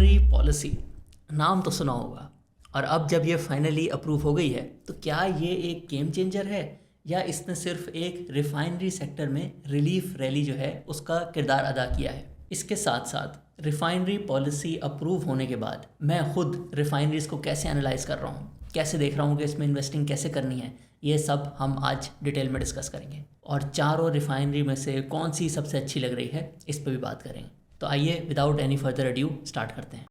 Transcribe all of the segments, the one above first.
Refinery policy नाम तो सुना होगा, और अब जब ये फाइनली अप्रूव हो गई है तो क्या ये एक गेम चेंजर है या इसने सिर्फ एक रिफाइनरी सेक्टर में रिलीफ रैली जो है उसका किरदार अदा किया है। इसके साथ साथ रिफाइनरी पॉलिसी अप्रूव होने के बाद मैं खुद रिफाइनरीज को कैसे एनालाइज कर रहा हूँ, कैसे देख रहा हूँ कि इसमें इन्वेस्टिंग कैसे करनी है, ये सब हम आज डिटेल में डिस्कस करेंगे और चारों रिफाइनरी में से कौन सी सबसे अच्छी लग रही है इस पर भी बात करेंगे। तो आइए without any further adieu start करते हैं।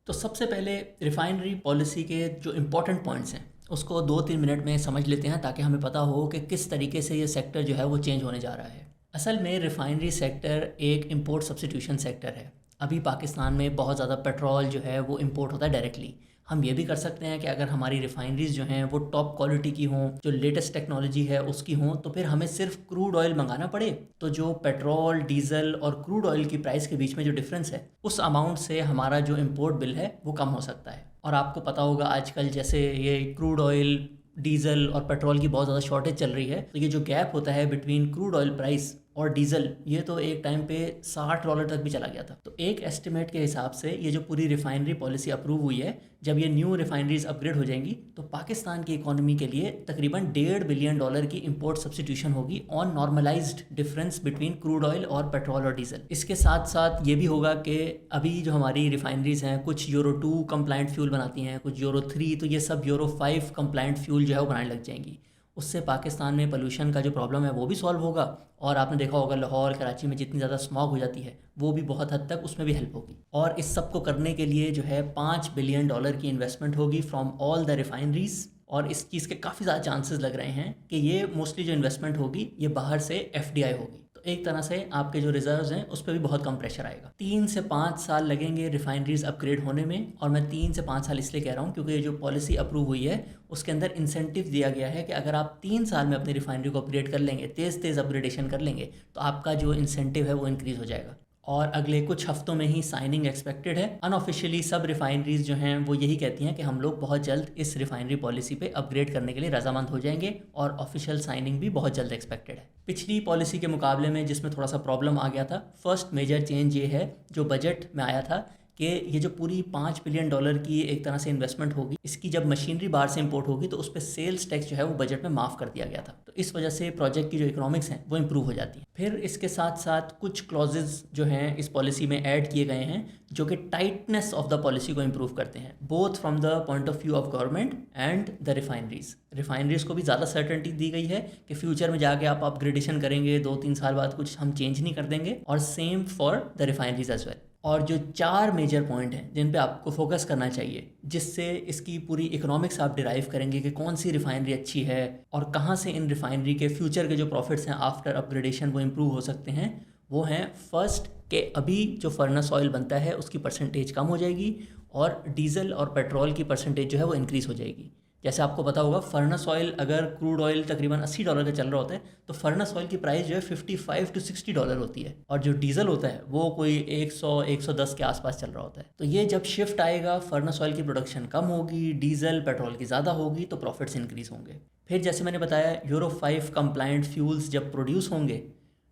तो सबसे पहले रिफाइनरी पॉलिसी के जो इम्पोर्टेंट पॉइंट्स हैं उसको 2-3 मिनट में समझ लेते हैं ताकि हमें पता हो कि किस तरीके से ये सेक्टर जो है वो चेंज होने जा रहा है। असल में रिफाइनरी सेक्टर एक इंपोर्ट सब्स्टिट्यूशन सेक्टर है। अभी पाकिस्तान में बहुत ज़्यादा पेट्रोल जो है वो इंपोर्ट होता है डायरेक्टली। हम ये भी कर सकते हैं कि अगर हमारी रिफाइनरीज जो हैं वो टॉप क्वालिटी की हों, जो लेटेस्ट टेक्नोलॉजी है उसकी हों, तो फिर हमें सिर्फ क्रूड ऑयल मंगाना पड़े, तो जो पेट्रोल डीजल और क्रूड ऑयल की प्राइस के बीच में जो डिफरेंस है उस अमाउंट से हमारा जो इम्पोर्ट बिल है वो कम हो सकता है। और आपको पता होगा आजकल जैसे ये क्रूड ऑयल डीजल और पेट्रोल की बहुत ज़्यादा शॉर्टेज चल रही है, तो ये जो गैप होता है बिटवीन क्रूड ऑयल प्राइस और डीजल, ये तो एक टाइम पे $60 तक भी चला गया था। तो एक एस्टिमेट के हिसाब से ये जो पूरी रिफाइनरी पॉलिसी अप्रूव हुई है, जब ये न्यू रिफाइनरीज अपग्रेड हो जाएंगी तो पाकिस्तान की इकोनॉमी के लिए तकरीबन $1.5 बिलियन की इंपोर्ट सब्स्टिट्यूशन होगी on normalised difference between crude oil और पेट्रोल और डीजल। इसके साथ साथ ये भी होगा कि अभी जो हमारी रिफाइनरीज हैं कुछ यूरो 2 कंप्लाइंट फ्यूल बनाती हैं, कुछ यूरो 3, तो ये सब यूरो 5 कंप्लाइंट फ्यूल जो है वो बनाने लग जाएंगी। उससे पाकिस्तान में पोल्यूशन का जो प्रॉब्लम है वो भी सॉल्व होगा, और आपने देखा होगा लाहौर कराची में जितनी ज़्यादा स्मॉग हो जाती है वो भी बहुत हद तक उसमें भी हेल्प होगी। और इस सब को करने के लिए जो है $5 बिलियन की इन्वेस्टमेंट होगी फ्रॉम ऑल द रिफाइनरीज, और इस चीज़ के काफ़ी ज़्यादा चांसेस लग रहे हैं कि ये मोस्टली जो इन्वेस्टमेंट होगी ये बाहर से FDI होगी। तो एक तरह से आपके जो रिजर्व्स हैं उस पर भी बहुत कम प्रेशर आएगा। 3 से 5 साल लगेंगे रिफाइनरीज अपग्रेड होने में, और मैं 3 से 5 साल इसलिए कह रहा हूँ क्योंकि ये जो पॉलिसी अप्रूव हुई है उसके अंदर इंसेंटिव दिया गया है कि अगर आप 3 साल में अपनी रिफाइनरी को अपग्रेड कर लेंगे, तेज़ तेज़ अपग्रेडेशन कर लेंगे, तो आपका जो इंसेंटिव है वो इंक्रीज़ हो जाएगा। और अगले कुछ हफ्तों में ही साइनिंग एक्सपेक्टेड है। अनऑफिशियली सब रिफाइनरीज जो हैं वो यही कहती हैं कि हम लोग बहुत जल्द इस रिफाइनरी पॉलिसी पे अपग्रेड करने के लिए रजामंद हो जाएंगे, और ऑफिशियल साइनिंग भी बहुत जल्द एक्सपेक्टेड है। पिछली पॉलिसी के मुकाबले में जिसमें थोड़ा सा प्रॉब्लम आ गया था, फर्स्ट मेजर चेंज ये है जो बजट में आया था कि ये जो पूरी $5 बिलियन की एक तरह से इन्वेस्टमेंट होगी, इसकी जब मशीनरी बाहर से इंपोर्ट होगी तो उस पर सेल्स टैक्स जो है वो बजट में माफ़ कर दिया गया था। तो इस वजह से प्रोजेक्ट की जो इकोनॉमिक्स हैं वो इंप्रूव हो जाती है। फिर इसके साथ साथ कुछ क्लॉजेज जो हैं इस पॉलिसी में ऐड किए गए हैं जो कि टाइटनेस ऑफ द पॉलिसी को इंप्रूव करते हैं, both from the point of view of government and the refineries को भी ज़्यादा सर्टेनिटी दी गई है कि फ्यूचर में जाके आप अपग्रेडेशन करेंगे 2-3 साल बाद कुछ हम चेंज नहीं कर देंगे, और same for the refineries as well. और जो 4 मेजर पॉइंट हैं जिन पे आपको फोकस करना चाहिए, जिससे इसकी पूरी इकोनॉमिक्स आप डिराइव करेंगे कि कौन सी रिफाइनरी अच्छी है और कहाँ से इन रिफाइनरी के फ्यूचर के जो प्रॉफिट्स हैं आफ्टर अपग्रेडेशन वो इम्प्रूव हो सकते हैं, वो हैं फर्स्ट कि अभी जो फर्नेस ऑयल बनता है उसकी परसेंटेज कम हो जाएगी और डीजल और पेट्रोल की परसेंटेज जो है वो इंक्रीज़ हो जाएगी। जैसे आपको पता होगा फर्नेस ऑयल, अगर क्रूड ऑयल तकरीबन $80 का चल रहा होता है तो फर्नेस ऑयल की प्राइस जो है $55 to $60 होती है, और जो डीजल होता है वो कोई 100-110 के आसपास चल रहा होता है। तो ये जब शिफ्ट आएगा, फर्नेस ऑयल की प्रोडक्शन कम होगी, डीजल पेट्रोल की ज़्यादा होगी, तो प्रॉफिट्स इंक्रीज़ होंगे। फिर जैसे मैंने बताया यूरो 5 कंप्लाइंट फ्यूल्स जब प्रोड्यूस होंगे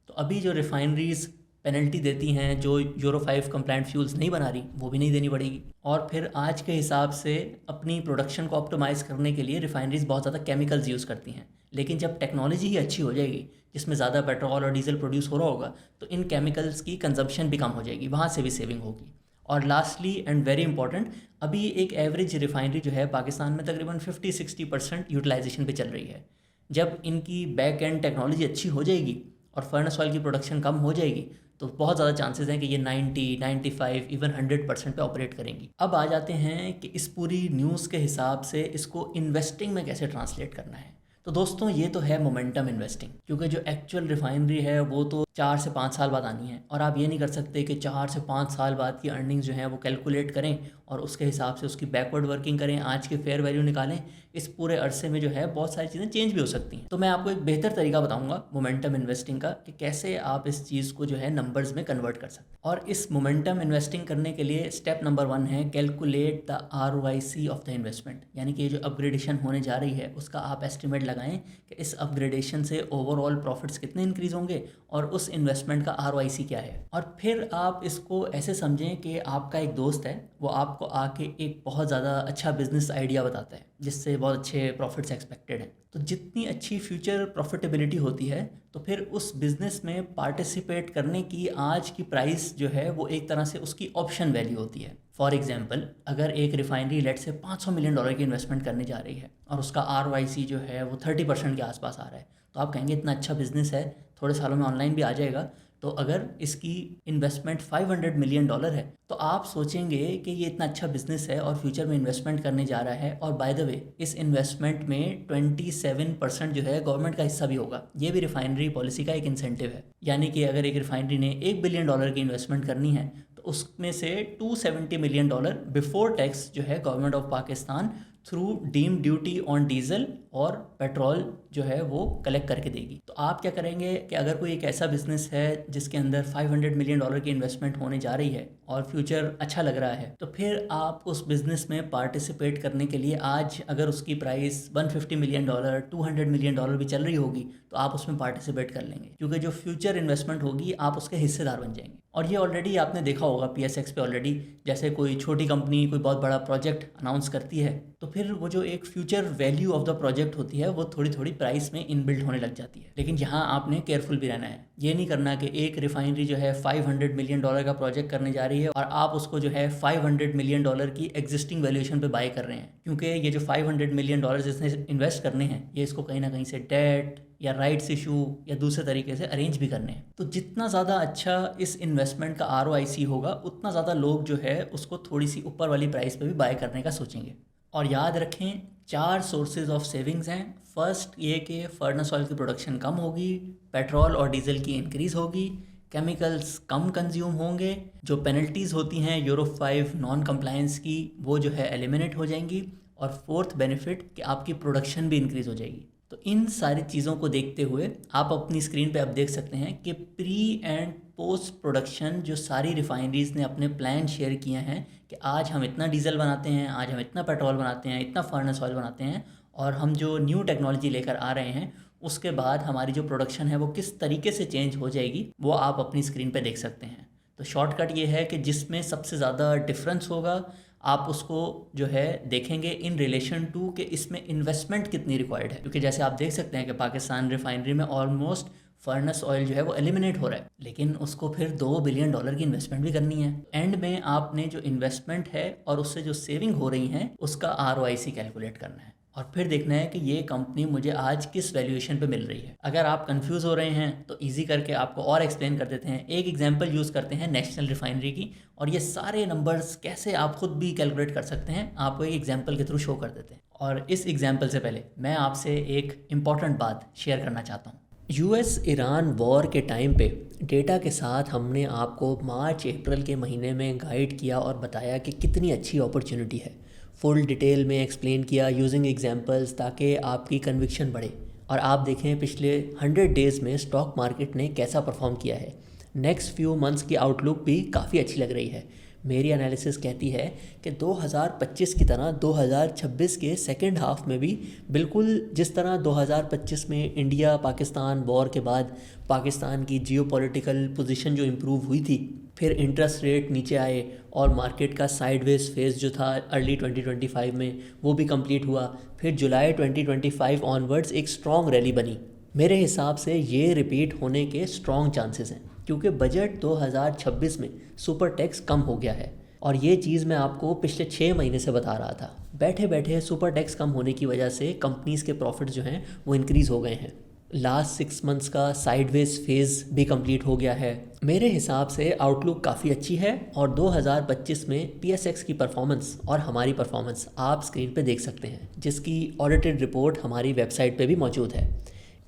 तो अभी जो रिफाइनरीज पेनल्टी देती हैं जो यूरो 5 कंप्लाइंट फ्यूल्स नहीं बना रही वो भी नहीं देनी पड़ेगी। और फिर आज के हिसाब से अपनी प्रोडक्शन को ऑप्टिमाइज़ करने के लिए रिफाइनरीज बहुत ज़्यादा केमिकल्स यूज़ करती हैं, लेकिन जब टेक्नोलॉजी ही अच्छी हो जाएगी जिसमें ज़्यादा पेट्रोल और डीजल प्रोड्यूस हो रहा होगा तो इन केमिकल्स की कंजम्पशन भी कम हो जाएगी, वहाँ से भी सेविंग होगी। और लास्टली एंड वेरी इंपॉर्टेंट, अभी एक एवरेज रिफाइनरी जो है पाकिस्तान में तकरीबन 50-60% यूटिलाइजेशन पे चल रही है। जब इनकी बैक एंड टेक्नोलॉजी अच्छी हो जाएगी और फर्नेस ऑयल की प्रोडक्शन कम हो जाएगी तो बहुत ज़्यादा चांसेस हैं कि ये 90, 95, इवन 100% पे ऑपरेट करेंगी। अब आ जाते हैं कि इस पूरी न्यूज़ के हिसाब से इसको इन्वेस्टिंग में कैसे ट्रांसलेट करना है। तो दोस्तों ये तो है मोमेंटम इन्वेस्टिंग, क्योंकि जो एक्चुअल रिफाइनरी है वो तो 4 से 5 साल बाद आनी है, और आप ये नहीं कर सकते कि 4 से 5 साल बाद की अर्निंग्स जो हैं वो कैलकुलेट करें और उसके हिसाब से उसकी बैकवर्ड वर्किंग करें, आज के फेयर वैल्यू निकालें। इस पूरे अरसे में जो है बहुत सारी चीज़ें चेंज भी हो सकती हैं। तो मैं आपको एक बेहतर तरीका बताऊंगा मोमेंटम इन्वेस्टिंग का कि कैसे आप इस चीज़ को जो है नंबर्स में कन्वर्ट कर सकते हैं। और इस मोमेंटम इन्वेस्टिंग करने के लिए स्टेप नंबर 1 है calculate the ROIC of the investment, यानी कि जो अपग्रेडेशन होने जा रही है उसका आप एस्टिमेट लगाएं कि इस अपग्रेडेशन से ओवरऑल प्रॉफिट्स कितने इंक्रीज़ होंगे और उस इन्वेस्टमेंट का ROIC क्या है। और फिर आप इसको ऐसे समझें कि आपका एक दोस्त है, वो आपको आके एक बहुत ज़्यादा अच्छा बिजनेस आइडिया बताता है जिससे बहुत अच्छे प्रॉफिट्स एक्सपेक्टेड हैं। तो जितनी अच्छी फ्यूचर प्रॉफिटेबिलिटी होती है तो फिर उस बिज़नेस में पार्टिसिपेट करने की आज की प्राइस जो है वो एक तरह से उसकी ऑप्शन वैल्यू होती है। फॉर एग्जांपल, अगर एक रिफाइनरी लेट से $500 मिलियन की इन्वेस्टमेंट करने जा रही है और उसका ROIC जो है वो 30% के आसपास आ रहा है, तो आप कहेंगे इतना अच्छा बिजनेस है, थोड़े सालों में ऑनलाइन भी आ जाएगा। तो अगर इसकी इन्वेस्टमेंट $500 मिलियन है तो आप सोचेंगे कि ये इतना अच्छा बिजनेस है और फ्यूचर में इन्वेस्टमेंट करने जा रहा है, और बाय द वे इस इन्वेस्टमेंट में 27% जो है गवर्नमेंट का हिस्सा भी होगा। ये भी रिफाइनरी पॉलिसी का एक इंसेंटिव है। यानी कि अगर एक रिफाइनरी ने $1 बिलियन की इन्वेस्टमेंट करनी है तो उसमें से $270 मिलियन बिफोर टैक्स जो है government of Pakistan through deem duty on diesel और पेट्रोल जो है वो कलेक्ट करके देगी। तो आप क्या करेंगे कि अगर कोई एक ऐसा बिजनेस है जिसके अंदर $500 मिलियन की इन्वेस्टमेंट होने जा रही है और फ्यूचर अच्छा लग रहा है, तो फिर आप उस बिज़नेस में पार्टिसिपेट करने के लिए आज अगर उसकी प्राइस $150 मिलियन $200 मिलियन भी चल रही होगी तो आप उसमें पार्टिसिपेट कर लेंगे, क्योंकि जो फ्यूचर इन्वेस्टमेंट होगी आप उसके हिस्सेदार बन जाएंगे। और ये ऑलरेडी आपने देखा होगा PSX पे ऑलरेडी, जैसे कोई छोटी कंपनी कोई बहुत बड़ा प्रोजेक्ट अनाउंस करती है तो फिर वो जो एक future value of the project होती है वो थोड़ी थोड़ी प्राइस में इनबिल्ट होने लग जाती है। लेकिन यहाँ आपने केयरफुल भी रहना है। ये नहीं करना कि एक रिफाइनरी जो है $500 मिलियन का प्रोजेक्ट करने जा रही है और आप उसको जो है $500 मिलियन की एग्जिस्टिंग वैल्यूएशन पे बाय कर रहे हैं, क्योंकि ये जो $500 मिलियन इसने इन्वेस्ट करने हैं ये इसको कहीं ना कहीं से डेट या राइट्स इशू या दूसरे तरीके से अरेंज भी करने हैं। तो जितना ज़्यादा अच्छा इस इन्वेस्टमेंट का ROIC होगा उतना ज़्यादा लोग जो है उसको थोड़ी सी ऊपर वाली प्राइस पे भी बाय करने का सोचेंगे। और याद रखें 4 सोर्सेज ऑफ सेविंग्स हैं। फर्स्ट ये कि फर्नेस ऑयल की प्रोडक्शन कम होगी, पेट्रोल और डीजल की इंक्रीज़ होगी, केमिकल्स कम कंज्यूम होंगे, जो पेनल्टीज़ होती हैं यूरो 5 नॉन कंप्लायंस की वो जो है एलिमिनेट हो जाएंगी, और फोर्थ बेनिफिट कि आपकी प्रोडक्शन भी इंक्रीज़ हो जाएगी। तो इन सारी चीज़ों को देखते हुए आप अपनी स्क्रीन पे अब देख सकते हैं कि प्री एंड पोस्ट प्रोडक्शन जो सारी रिफाइनरीज़ ने अपने प्लान शेयर किए हैं कि आज हम इतना डीजल बनाते हैं, आज हम इतना पेट्रोल बनाते हैं, इतना फर्नेस ऑयल बनाते हैं, और हम जो न्यू टेक्नोलॉजी लेकर आ रहे हैं उसके बाद हमारी जो प्रोडक्शन है वो किस तरीके से चेंज हो जाएगी वो आप अपनी स्क्रीन पे देख सकते हैं। तो शॉर्टकट ये है कि जिसमें सबसे ज़्यादा डिफरेंस होगा आप उसको जो है देखेंगे इन रिलेशन टू कि इसमें इन्वेस्टमेंट कितनी रिक्वायर्ड है, क्योंकि जैसे आप देख सकते हैं कि पाकिस्तान रिफाइनरी में ऑलमोस्ट फर्नेस ऑयल जो है वो एलिमिनेट हो रहा है, लेकिन उसको फिर $2 बिलियन की इन्वेस्टमेंट भी करनी है। एंड में आपने जो इन्वेस्टमेंट है और उससे जो सेविंग हो रही हैं उसका ROIC कैलकुलेट करना है और फिर देखना है कि ये कंपनी मुझे आज किस वैल्यूएशन पे मिल रही है। अगर आप कंफ्यूज हो रहे हैं तो इजी करके आपको और एक्सप्लेन कर देते हैं। एक एग्जांपल यूज़ करते हैं नेशनल रिफाइनरी की, और ये सारे नंबर्स कैसे आप खुद भी कैलकुलेट कर सकते हैं आपको एक एग्जांपल के थ्रू शो कर देते हैं। और इस एग्जांपल से पहले मैं आपसे एक इम्पॉर्टेंट बात शेयर करना चाहता हूँ। US ईरान वॉर के टाइम पे डेटा के साथ हमने आपको मार्च अप्रैल के महीने में गाइड किया और बताया कि कितनी अच्छी अपॉर्चुनिटी है। फुल डिटेल में एक्सप्लेन किया यूजिंग एग्जांपल्स ताकि आपकी कन्विक्शन बढ़े। और आप देखें पिछले 100 डेज़ में स्टॉक मार्केट ने कैसा परफॉर्म किया है। नेक्स्ट फ्यू मंथ्स की आउटलुक भी काफ़ी अच्छी लग रही है। मेरी एनालिसिस कहती है कि 2025 की तरह 2026 के सेकेंड हाफ में भी बिल्कुल जिस तरह 2025 में इंडिया पाकिस्तान वॉर के बाद पाकिस्तान की जियोपॉलिटिकल पोजीशन जो इम्प्रूव हुई थी, फिर इंटरेस्ट रेट नीचे आए और मार्केट का साइडवेज फेज़ जो था अर्ली 2025 में वो भी कंप्लीट हुआ, फिर जुलाई 2025 ऑनवर्ड्स एक स्ट्रॉन्ग रैली बनी। मेरे हिसाब से ये रिपीट होने के स्ट्रॉन्ग चांसेस हैं, क्योंकि बजट 2026 में सुपर टैक्स कम हो गया है। और ये चीज़ मैं आपको पिछले 6 महीने से बता रहा था। बैठे बैठे सुपर टैक्स कम होने की वजह से कंपनीज़ के प्रॉफिट जो हैं वो इंक्रीज़ हो गए हैं। लास्ट 6 मंथ्स का साइडवेज फेज़ भी कंप्लीट हो गया है। मेरे हिसाब से आउटलुक काफ़ी अच्छी है और 2025 में PSX की परफॉर्मेंस और हमारी परफॉर्मेंस आप स्क्रीन पे देख सकते हैं, जिसकी ऑडिटेड रिपोर्ट हमारी वेबसाइट पे भी मौजूद है।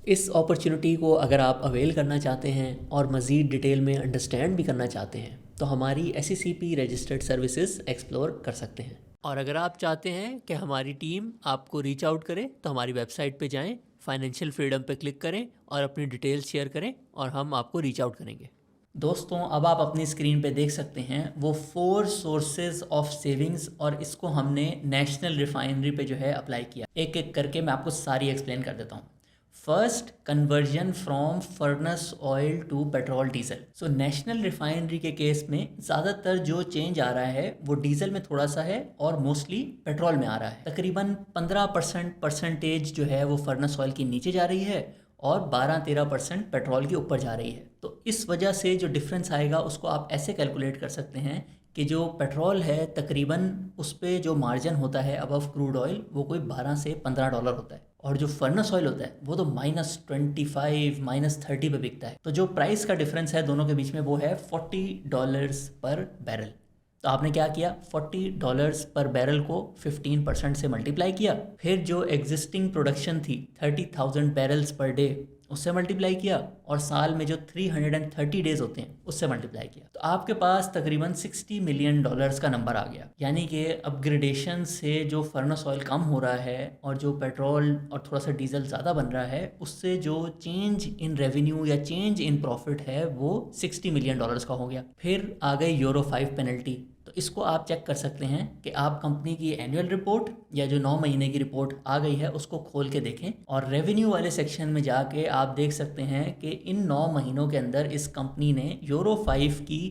इस अपॉर्चुनिटी को अगर आप अवेल करना चाहते हैं और मज़ीद डिटेल में अंडरस्टैंड भी करना चाहते हैं तो हमारी SECP रजिस्टर्ड सर्विसेज एक्सप्लोर कर सकते हैं। और अगर आप चाहते हैं कि हमारी टीम आपको रीच आउट करे तो हमारी वेबसाइट पे जाएं, फाइनेंशियल फ्रीडम पे क्लिक करें और अपनी डिटेल्स शेयर करें और हम आपको रीच आउट करेंगे। दोस्तों अब आप अपनी स्क्रीन पे देख सकते हैं वो 4 सोर्सेज ऑफ सेविंग्स, और इसको हमने नेशनल रिफाइनरी पे जो है अप्लाई किया। एक एक करके मैं आपको सारी एक्सप्लेन कर देता हूँ। First, conversion from furnace oil to petrol diesel. So national refinery के केस में ज़्यादातर जो चेंज आ रहा है वो डीजल में थोड़ा सा है और मोस्टली पेट्रोल में आ रहा है। तकरीबन 15% जो है वो फर्नेस ऑयल की नीचे जा रही है और 12-13% पेट्रोल के ऊपर जा रही है। तो इस वजह से जो डिफरेंस आएगा उसको आप ऐसे कैलकुलेट कर सकते हैं कि जो पेट्रोल है तकरीबन उस पर जो मार्जिन होता है अबव क्रूड ऑयल वो कोई $12 से $15 होता है, और जो फर्नेस ऑयल होता है वो तो -25 -30 पे बिकता है। तो जो प्राइस का डिफरेंस है दोनों के बीच में वो है $40 पर बैरल। तो आपने क्या किया, $40 पर बैरल को 15% से मल्टीप्लाई किया, फिर जो एग्जिस्टिंग प्रोडक्शन थी 30,000 बैरल्स पर डे उससे मल्टीप्लाई किया, और साल में जो 330 डेज होते हैं उससे मल्टीप्लाई किया। तो आपके पास तकरीबन $60 मिलियन का नंबर आ गया। यानी कि अपग्रेडेशन से जो फर्नेस ऑयल कम हो रहा है और जो पेट्रोल और थोड़ा सा डीजल ज़्यादा बन रहा है, उससे जो चेंज इन रेवेन्यू या चेंज इन प्रॉफिट है वो $60 मिलियन का हो गया। फिर आ गई यूरो 5 पेनल्टी। तो इसको आप चेक कर सकते हैं कि आप कंपनी की एनुअल रिपोर्ट या जो 9 महीने की रिपोर्ट आ गई है उसको खोल के देखें, और रेवेन्यू वाले सेक्शन में जाके आप देख सकते हैं कि इन 9 महीनों के अंदर इस कंपनी ने यूरो 5 की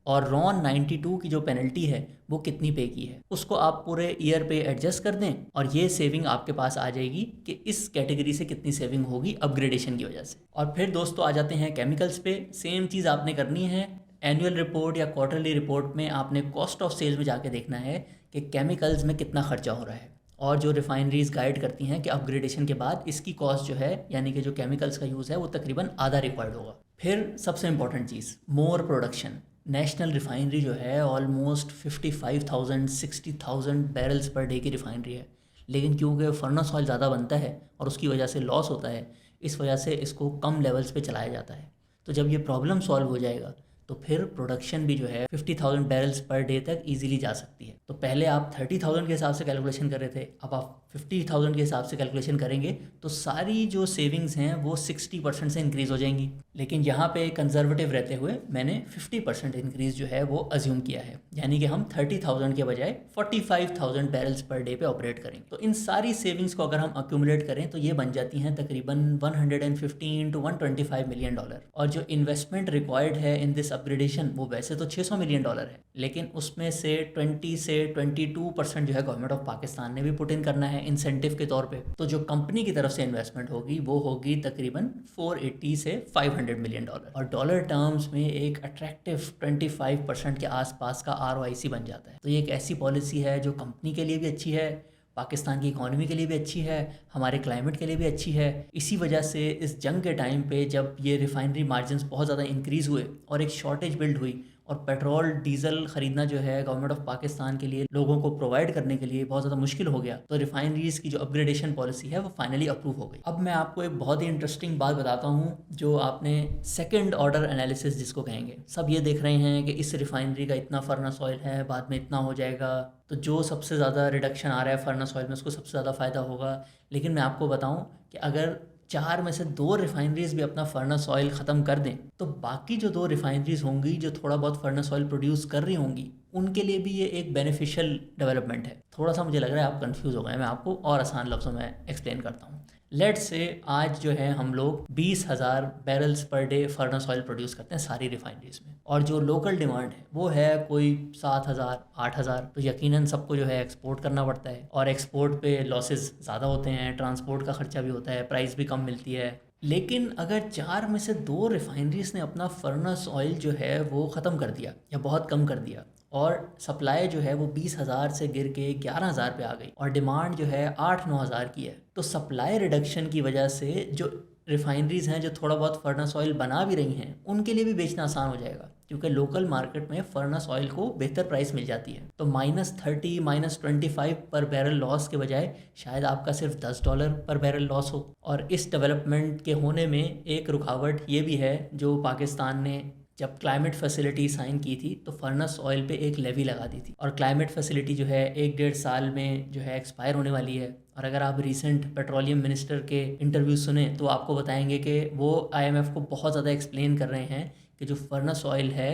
और रॉन 92 की जो पेनल्टी है वो कितनी पे की है, उसको आप पूरे ईयर पे एडजस्ट कर दें और ये सेविंग आपके पास आ जाएगी कि इस कैटेगरी से कितनी सेविंग होगी अपग्रेडेशन की वजह से। और फिर दोस्तों आ जाते हैं केमिकल्स पे। सेम चीज़ आपने करनी है। एनुअल रिपोर्ट या क्वार्टरली रिपोर्ट में आपने कॉस्ट ऑफ सेल्स में जाके देखना है कि केमिकल्स में कितना खर्चा हो रहा है, और जो रिफाइनरीज गाइड करती हैं कि अपग्रेडेशन के बाद इसकी कॉस्ट जो है यानी कि जो केमिकल्स का यूज़ है वो तकरीबन आधा रिक्वायर्ड होगा। फिर सबसे इंपॉर्टेंट चीज़, मोर प्रोडक्शन। नेशनल रिफाइनरी जो है ऑलमोस्ट 55,000 60,000 बैरल्स पर डे की रिफाइनरी है, लेकिन क्योंकि फर्नेस ऑयल ज़्यादा बनता है और उसकी वजह से लॉस होता है, इस वजह से इसको कम लेवल्स पे चलाया जाता है। तो जब ये प्रॉब्लम सॉल्व हो जाएगा तो फिर प्रोडक्शन भी जो है 50,000 बैरल्स पर डे तक इजीली जा सकती है। तो पहले आप 30,000 के हिसाब से कैलकुलेशन कर रहे थे, अब आप 50,000 के हिसाब से कैलकुलेशन करेंगे तो सारी जो सेविंग्स हैं वो 60% से इंक्रीज़ हो जाएंगी। लेकिन यहाँ पे कंजर्वेटिव रहते हुए मैंने 50% इंक्रीज़ जो है वो अज्यूम किया है, यानी कि हम 30,000 के बजाय 45,000 बैरल्स पर डे पे ऑपरेट करें। तो इन सारी सेविंग्स को अगर हम अक्यूमुलेट करें तो ये बन जाती हैं तकरीबन 115 to 125 मिलियन डॉलर। और जो इन्वेस्टमेंट रिक्वायर्ड है इन दिस अपग्रेडेशन वो वैसे तो $600 मिलियन है, लेकिन उसमें से 20 से 22% जो है गवर्नमेंट ऑफ पाकिस्तान ने भी पुट इन करना है इंसेंटिव के तौर पे। तो जो कंपनी की तरफ से इन्वेस्टमेंट होगी वो होगी तकरीबन 480 से $500 मिलियन, और डॉलर टर्म्स में एक अट्रैक्टिव 25% के आसपास का ROIC बन जाता है। तो ये एक ऐसी पॉलिसी है जो कंपनी के लिए भी अच्छी है, पाकिस्तान की इकॉनमी के लिए भी अच्छी है, हमारे क्लाइमेट के लिए भी अच्छी है। इसी वजह से इस जंग के टाइम पे जब ये रिफाइनरी मार्जिन्स बहुत ज़्यादा इंक्रीज़ हुए और एक शॉर्टेज बिल्ड हुई और पेट्रोल डीजल ख़रीदना जो है गवर्नमेंट ऑफ पाकिस्तान के लिए लोगों को प्रोवाइड करने के लिए बहुत ज़्यादा मुश्किल हो गया, तो रिफाइनरीज़ की जो अपग्रेडेशन पॉलिसी है वो फाइनली अप्रूव हो गई। अब मैं आपको एक बहुत ही इंटरेस्टिंग बात बताता हूँ, जो आपने सेकेंड ऑर्डर एनालिसिस जिसको कहेंगे। सब ये देख रहे हैं कि इस रिफाइनरी का इतना फर्नेस ऑयल है, बाद में इतना हो जाएगा, तो जो सबसे ज़्यादा रिडक्शन आ रहा है फर्नेस ऑयल में उसको सबसे ज़्यादा फ़ायदा होगा। लेकिन मैं आपको बताऊँ कि अगर 4 में से 2 रिफाइनरीज भी अपना फर्नेस ऑयल ख़त्म कर दें तो बाकी जो 2 रिफाइनरीज होंगी जो थोड़ा बहुत फर्नेस ऑयल प्रोड्यूस कर रही होंगी उनके लिए भी ये एक बेनिफिशियल डेवलपमेंट है। थोड़ा सा मुझे लग रहा है आप कंफ्यूज हो गए, मैं आपको और आसान लफ्ज़ों में एक्सप्लेन करता हूँ। लेट से आज जो है हम लोग 20,000 barrels per day furnace oil produce करते हैं सारी रिफाइनरीज में, और जो लोकल डिमांड है वो है कोई 7,000 8,000। तो यकीनन सबको जो है एक्सपोर्ट करना पड़ता है, और एक्सपोर्ट पे लॉसेस ज़्यादा होते हैं, ट्रांसपोर्ट का खर्चा भी होता है, प्राइस भी कम मिलती है। लेकिन अगर 4 में से 2 रिफाइनरीज ने अपना फर्नेस ऑयल जो है वो ख़त्म कर दिया या बहुत कम कर दिया, और सप्लाई जो है वो 20,000 से गिर के 11,000 पे आ गई, और डिमांड जो है 8-9,000 की है, तो सप्लाई रिडक्शन की वजह से जो रिफाइनरीज हैं जो थोड़ा बहुत फर्नेस ऑयल बना भी रही हैं उनके लिए भी बेचना आसान हो जाएगा, क्योंकि लोकल मार्केट में फर्नेस ऑयल को बेहतर प्राइस मिल जाती है। तो -30 -25 पर बैरल लॉस के बजाय शायद आपका सिर्फ $10 पर बैरल लॉस हो। और इस डेवलपमेंट के होने में एक रुकावट ये भी है, जो पाकिस्तान ने जब क्लाइमेट फैसिलिटी साइन की थी तो फर्नेस ऑयल पे एक लेवी लगा दी थी, और क्लाइमेट फैसिलिटी जो है 1-1.5 साल में जो है एक्सपायर होने वाली है। और अगर आप रिसेंट पेट्रोलियम मिनिस्टर के इंटरव्यू सुने तो आपको बताएंगे कि वो IMF को बहुत ज़्यादा एक्सप्लेन कर रहे हैं कि जो फर्नेस ऑयल है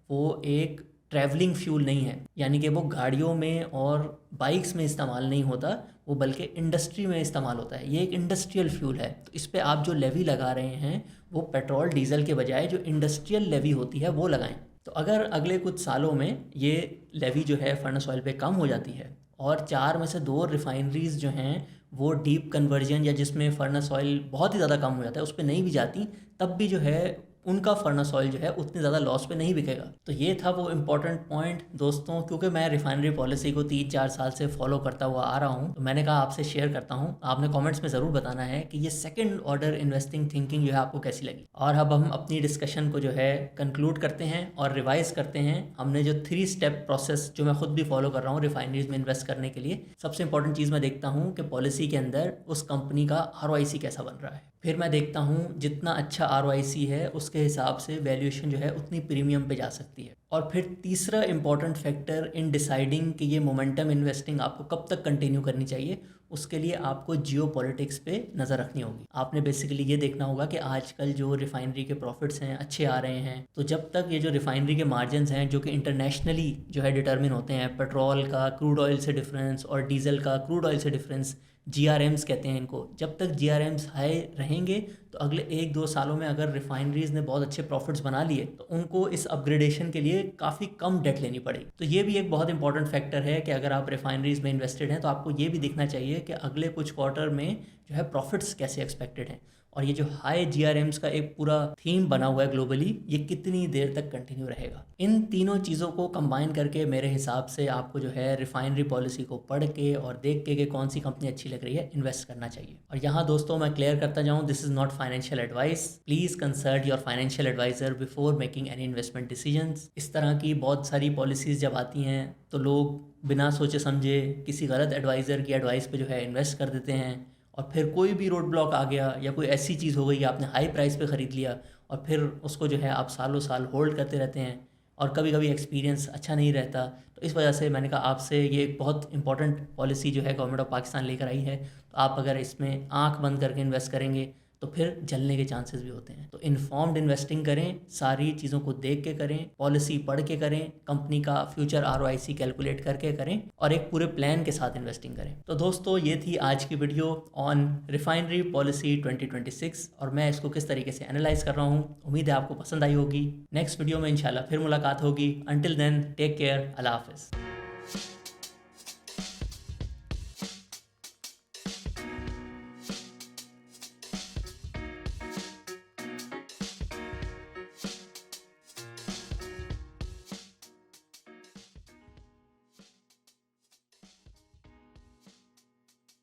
वो एक ट्रैवलिंग फ्यूल नहीं है, यानी कि वो गाड़ियों में और बाइक्स में इस्तेमाल नहीं होता, वो बल्कि इंडस्ट्री में इस्तेमाल होता है। ये एक इंडस्ट्रियल फ्यूल है। तो इस पे आप जो लेवी लगा रहे हैं वो पेट्रोल डीजल के बजाय जो इंडस्ट्रियल लेवी होती है वो लगाएं। तो अगर अगले कुछ सालों में ये लेवी जो है फर्नेस ऑयल पे कम हो जाती है और 4 में से 2 रिफाइनरीज जो हैं वो डीप कन्वर्जन या जिसमें फर्नेस ऑयल बहुत ही ज़्यादा कम हो जाता है उस पर नहीं भी जाती, तब भी जो है उनका फर्नेस ऑयल जो है उतने ज़्यादा लॉस पे नहीं बिकेगा। तो ये था वो इम्पोर्टेंट पॉइंट दोस्तों। क्योंकि मैं रिफाइनरी पॉलिसी को 3-4 साल से फॉलो करता हुआ आ रहा हूँ, तो मैंने कहा आपसे शेयर करता हूँ। आपने कमेंट्स में ज़रूर बताना है कि ये सेकंड ऑर्डर इन्वेस्टिंग थिंकिंग जो है आपको कैसी लगी। और अब हम अपनी डिस्कशन को जो है कंक्लूड करते हैं और रिवाइज करते हैं। हमने जो 3 स्टेप प्रोसेस जो मैं खुद भी फॉलो कर रहा हूँ रिफाइनरीज में इन्वेस्ट करने के लिए, सबसे इंपॉर्टेंट चीज़ मैं देखता हूँ कि पॉलिसी के अंदर उस कंपनी का ROIC कैसा बन रहा है। फिर मैं देखता हूँ जितना अच्छा ROIC है उसके हिसाब से वैल्यूएशन जो है उतनी प्रीमियम पे जा सकती है। और फिर तीसरा इंपॉर्टेंट फैक्टर इन डिसाइडिंग कि ये मोमेंटम इन्वेस्टिंग आपको कब तक कंटिन्यू करनी चाहिए, उसके लिए आपको जियो पॉलिटिक्स पे नज़र रखनी होगी। आपने बेसिकली ये देखना होगा कि आजकल जो रिफाइनरी के प्रॉफिट्स हैं अच्छे आ रहे हैं, तो जब तक ये जो रिफाइनरी के मार्जिन्स हैं जो कि इंटरनेशनली जो है डिटर्मिन होते हैं, पेट्रोल का क्रूड ऑयल से डिफरेंस और डीजल का क्रूड ऑयल से डिफरेंस, GRMs कहते हैं इनको, जब तक GRMs हाई रहेंगे तो अगले 1-2 सालों में अगर रिफाइनरीज ने बहुत अच्छे प्रॉफिट्स बना लिए तो उनको इस अपग्रेडेशन के लिए काफ़ी कम डेट लेनी पड़ेगी। तो ये भी एक बहुत इंपॉर्टेंट फैक्टर है कि अगर आप रिफाइनरीज में इन्वेस्टेड हैं तो आपको ये भी देखना चाहिए कि अगले कुछ क्वार्टर में जो है प्रॉफिट्स कैसे एक्सपेक्टेड हैं, और ये जो हाई GRMs का एक पूरा थीम बना हुआ है ग्लोबली, ये कितनी देर तक कंटिन्यू रहेगा। इन तीनों चीज़ों को कंबाइन करके मेरे हिसाब से आपको जो है रिफाइनरी पॉलिसी को पढ़ के और देख के कि कौन सी कंपनी अच्छी लग रही है इन्वेस्ट करना चाहिए। और यहाँ दोस्तों मैं क्लियर करता जाऊँ, this is not financial advice. Please consult your financial advisor before making any investment decisions. इस तरह की बहुत सारी पॉलिसीज़ जब आती हैं तो लोग बिना सोचे समझे किसी गलत एडवाइज़र की एडवाइस पे जो है इन्वेस्ट कर देते हैं, और फिर कोई भी रोड ब्लॉक आ गया या कोई ऐसी चीज़ हो गई कि आपने हाई प्राइस पे ख़रीद लिया और फिर उसको जो है आप सालों साल होल्ड करते रहते हैं और कभी कभी एक्सपीरियंस अच्छा नहीं रहता। तो इस वजह से मैंने कहा आपसे ये एक बहुत इंपॉर्टेंट पॉलिसी जो है गवर्नमेंट ऑफ पाकिस्तान लेकर आई है, तो आप अगर इसमें आंख बंद करके इन्वेस्ट करेंगे तो फिर जलने के चांसेस भी होते हैं। तो इन्फॉर्म्ड इन्वेस्टिंग करें, सारी चीज़ों को देख के करें, पॉलिसी पढ़ के करें, कंपनी का फ्यूचर ROIC कैलकुलेट करके करें और एक पूरे प्लान के साथ इन्वेस्टिंग करें। तो दोस्तों ये थी आज की वीडियो ऑन रिफाइनरी पॉलिसी 2026 और मैं इसको किस तरीके से एनालाइज कर रहा हूँ। उम्मीद है आपको पसंद आई होगी। नेक्स्ट वीडियो में इंशाल्लाह फिर मुलाकात होगी। अंटिल देन टेक केयर, अल्लाह हाफिज़।